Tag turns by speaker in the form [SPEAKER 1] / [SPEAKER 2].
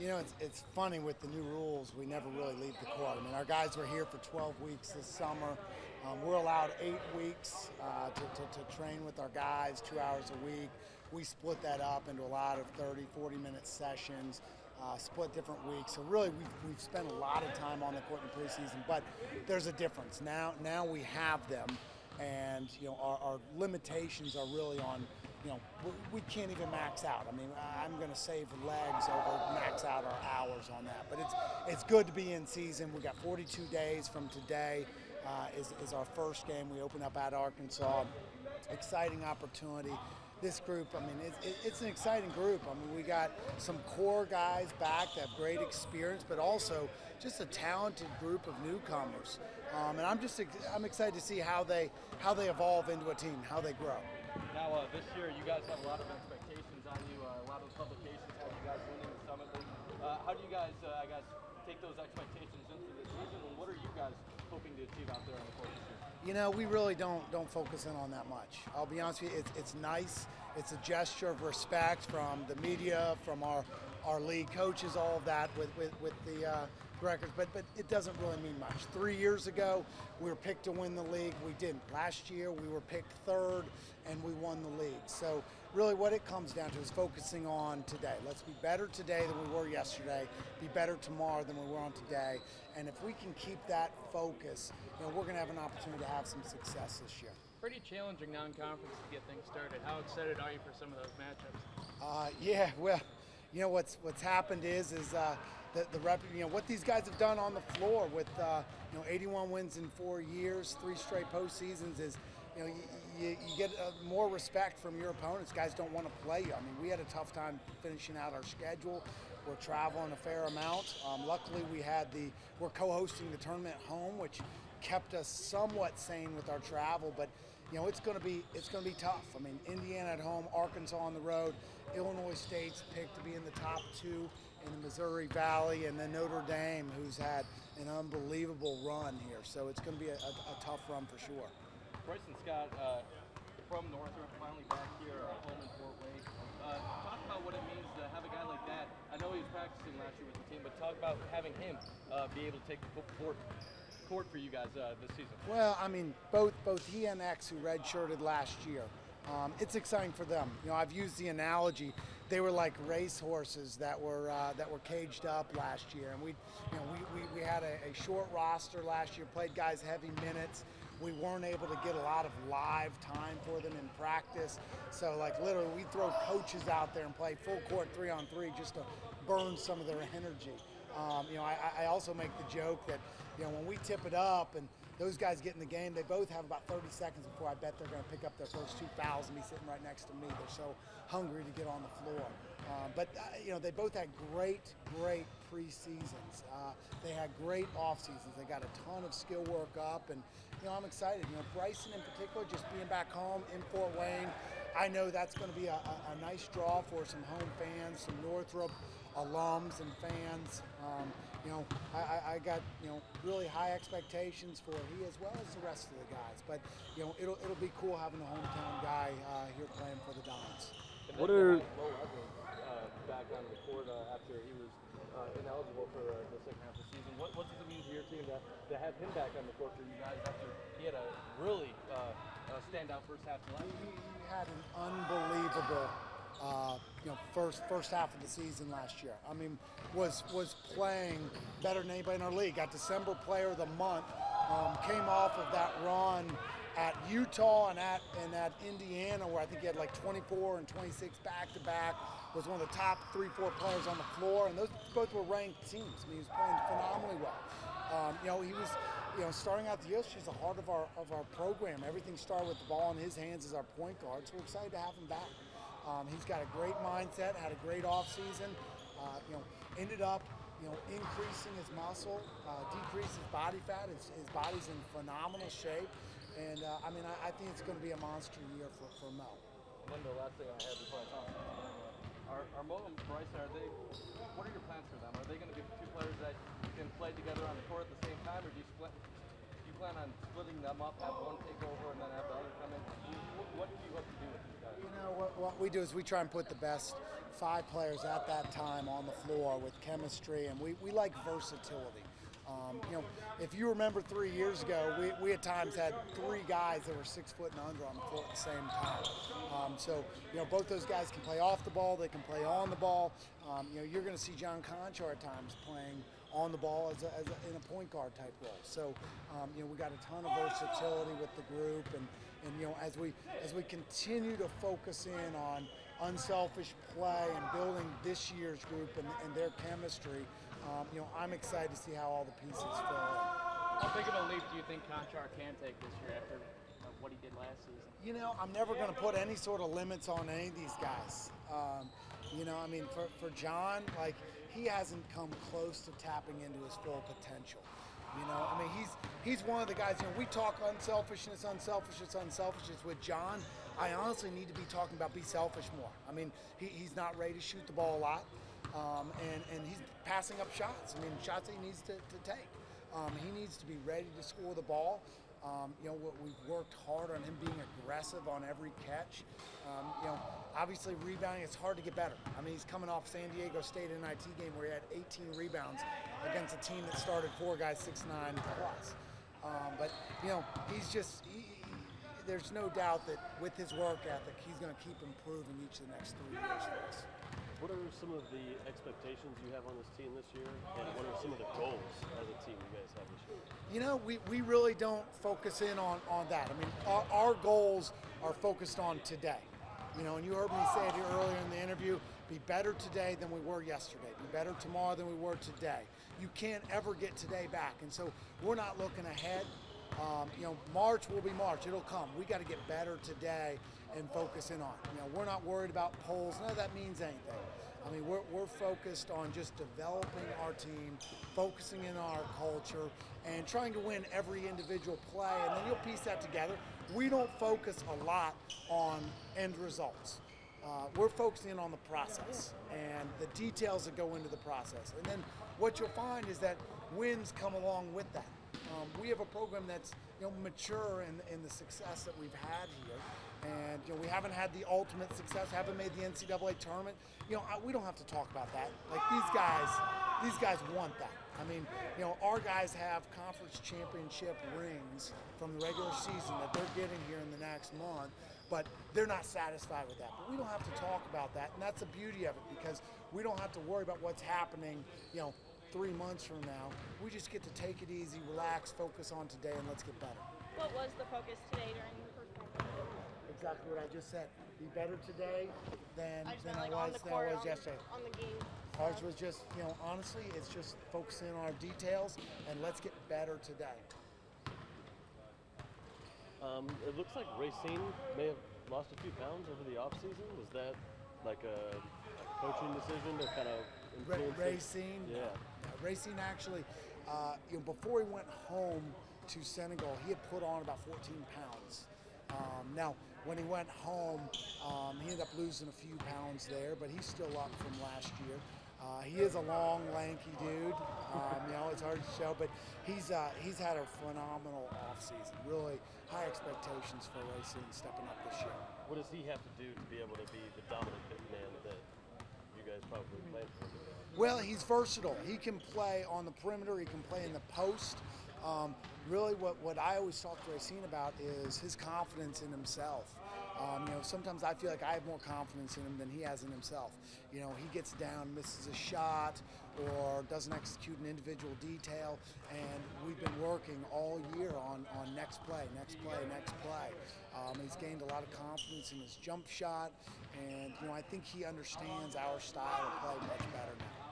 [SPEAKER 1] It's funny with the new rules. We never really leave the court. I mean, our guys were here for 12 weeks this summer. We're allowed 8 weeks to train with our guys, 2 hours a week. We split that up into a lot of 30, 40-minute sessions, split different weeks. So really, we've spent a lot of time on the court in the preseason. But there's a difference. Now we have them, and our limitations are really on. We can't even max out. I mean, I'm going to save legs over max out our hours on that. But it's good to be in season. We got 42 days from today is our first game. We open up at Arkansas. Exciting opportunity. This group, I mean, it's an exciting group. I mean, we got some core guys back that have great experience, but also just a talented group of newcomers. And I'm excited to see how they evolve into a team, how they grow.
[SPEAKER 2] Now, this year, you guys have a lot of expectations on you. A lot of publications have you guys winning the Summit League. How do you guys, take those expectations into the season, and what are you guys hoping to achieve out there on the court this year?
[SPEAKER 1] We really don't focus in on that much. I'll be honest with you, it's nice. It's a gesture of respect from the media, from our league coaches, all of that with the records, but it doesn't really mean much. 3 years ago, we were picked to win the league. We didn't. Last year, we were picked third, and we won the league. So really what it comes down to is focusing on today. Let's be better today than we were yesterday, be better tomorrow than we were on today. And if we can keep that focus, we're going to have an opportunity to have some success this year.
[SPEAKER 3] Pretty challenging non-conference to get things started. How excited are you for some of those matchups?
[SPEAKER 1] Yeah, well, what's happened is what these guys have done on the floor with 81 wins in 4 years, 3 straight postseasons is you get more respect from your opponents. Guys don't want to play you. I mean, we had a tough time finishing out our schedule. We're traveling a fair amount. Luckily, we're co-hosting the tournament at home, which kept us somewhat sane with our travel. But it's going to be tough. I mean, Indiana at home, Arkansas on the road, Illinois State's picked to be in the top 2 in the Missouri Valley, and then Notre Dame, who's had an unbelievable run here. So it's going to be a tough run for sure.
[SPEAKER 2] Bryson Scott from Northrop, finally back here home in Fort Wayne. Talk about what it means to have a guy like that. I know he was practicing last year with the team, but talk about having him be able to take the court for you guys this season.
[SPEAKER 1] Well, I mean, both he and X, who redshirted last year, it's exciting for them. I've used the analogy. They were like race horses that were caged up last year, and we had a short roster last year. Played guys heavy minutes. We weren't able to get a lot of live time for them in practice. So, literally, we throw coaches out there and play full court 3-on-3 just to burn some of their energy. I also make the joke that, when we tip it up and those guys get in the game, they both have about 30 seconds before I bet they're going to pick up their first 2 fouls and be sitting right next to me. They're so hungry to get on the floor. But they both had great pre-seasons. They had great off-seasons. They got a ton of skill work up, and I'm excited. Bryson in particular, just being back home in Fort Wayne, I know that's going to be a nice draw for some home fans, some Northrop alums and fans. I got really high expectations for he as well as the rest of the guys. But it'll be cool having a hometown guy here playing for the Dons.
[SPEAKER 2] What are back on the court after he was ineligible for the second half of the season? What does it mean to your team to have him back on the court for you guys after he had a really standout first half of last year?
[SPEAKER 1] He had an unbelievable first half of the season last year. I mean, was playing better than anybody in our league. Got December Player of the Month. Came off of that run at Utah and at Indiana, where I think he had 24 and 26 back-to-back. Was one of the top 3-4 players on the floor, and those both were ranked teams. I mean, he was playing phenomenally well. He was, starting out the year, she's the heart of our program. Everything started with the ball in his hands as our point guard, so we're excited to have him back. He's got a great mindset, had a great offseason, ended up, increasing his muscle, decreased his body fat. His body's in phenomenal shape. And, I think it's going to be a monster year for Mel.
[SPEAKER 2] And then the last thing I had before I talk are Mo and Bryson, what are your plans for them? Are they going to be 2 players that can play together on the court at the same time, or do you plan on splitting them up, have one take over, and then have the other come in? What do you hope to do with these guys?
[SPEAKER 1] You know, what we do is we try and put the best 5 players at that time on the floor with chemistry, and we like versatility. You know, if you remember 3 years ago, we at times had 3 guys that were 6 foot and under on the floor at the same time. So, you know, both those guys can play off the ball, they can play on the ball. You know, you're going to see Jon Coffman at times playing on the ball in a point guard type role. So, you know, we got a ton of versatility with the group, and you know, as we continue to focus in on unselfish play and building this year's group and their chemistry, you know, I'm excited to see how all the pieces fill in.
[SPEAKER 3] How big of a leap do you think Conchar can take this year after what he did last season?
[SPEAKER 1] You know, I'm never going to put any sort of limits on any of these guys. You know, I mean, for Jon, like, he hasn't come close to tapping into his full potential. You know, I mean, he's one of the guys, you know, we talk unselfishness with Jon. I honestly need to be talking about be selfish more. I mean, he's not ready to shoot the ball a lot, and he's passing up shots. I mean, shots that he needs to take. He needs to be ready to score the ball. You know, we've worked hard on him being aggressive on every catch. You know, obviously rebounding, it's hard to get better. I mean, he's coming off San Diego State NIT game where he had 18 rebounds against a team that started 4 guys 6'9" plus. But, you know, there's no doubt that with his work ethic, he's going to keep improving each of the next 3 years for us.
[SPEAKER 4] What are some of the expectations you have on this team this year, and what are some of the goals as a team you guys have this year?
[SPEAKER 1] You know, we really don't focus in on that. I mean, our goals are focused on today. You know, and you heard me say it earlier in the interview, be better today than we were yesterday. Be better tomorrow than we were today. You can't ever get today back. And so we're not looking ahead. You know, March will be March. It'll come. We got to get better today and focus in on. You know, we're not worried about polls. None of that means anything. I mean, we're focused on just developing our team, focusing in our culture, and trying to win every individual play, and then you'll piece that together. We don't focus a lot on end results. We're focusing in on the process and the details that go into the process. And then what you'll find is that wins come along with that. We have a program that's, you know, mature in the success that we've had here. And, you know, we haven't had the ultimate success, haven't made the NCAA tournament. You know, we don't have to talk about that. Like, these guys want that. I mean, you know, our guys have conference championship rings from the regular season that they're getting here in the next month, but they're not satisfied with that. But we don't have to talk about that, and that's the beauty of it, because we don't have to worry about what's happening, you know, 3 months from now. We just get to take it easy, relax, focus on today, and let's get better.
[SPEAKER 5] What was the focus today during the first half?
[SPEAKER 1] Exactly what I just said. Be better today than I
[SPEAKER 5] on the court,
[SPEAKER 1] was yesterday.
[SPEAKER 5] On the game.
[SPEAKER 1] Ours was just, you know, honestly, it's just focusing on our details and let's get better today.
[SPEAKER 4] It looks like Racine may have lost a few pounds over the offseason. Was that like a coaching decision to kind of influence
[SPEAKER 1] Racine?
[SPEAKER 4] Yeah.
[SPEAKER 1] Racine actually, you know, before he went home to Senegal, he had put on about 14 pounds. Now, when he went home, he ended up losing a few pounds there, but he's still up from last year. He is a long, lanky dude. You know, it's hard to show, but he's had a phenomenal offseason. Really high expectations for Racine stepping up this year.
[SPEAKER 4] What does he have to do to be able to be the dominant big man that you guys probably planned for him?
[SPEAKER 1] Well, he's versatile. He can play on the perimeter. He can play in the post. Really, what I always talk to Racine about is his confidence in himself. You know, sometimes I feel like I have more confidence in him than he has in himself. You know, he gets down, misses a shot, or doesn't execute an individual detail, and we've been working all year on next play. He's gained a lot of confidence in his jump shot, and, you know, I think he understands our style of play much better now.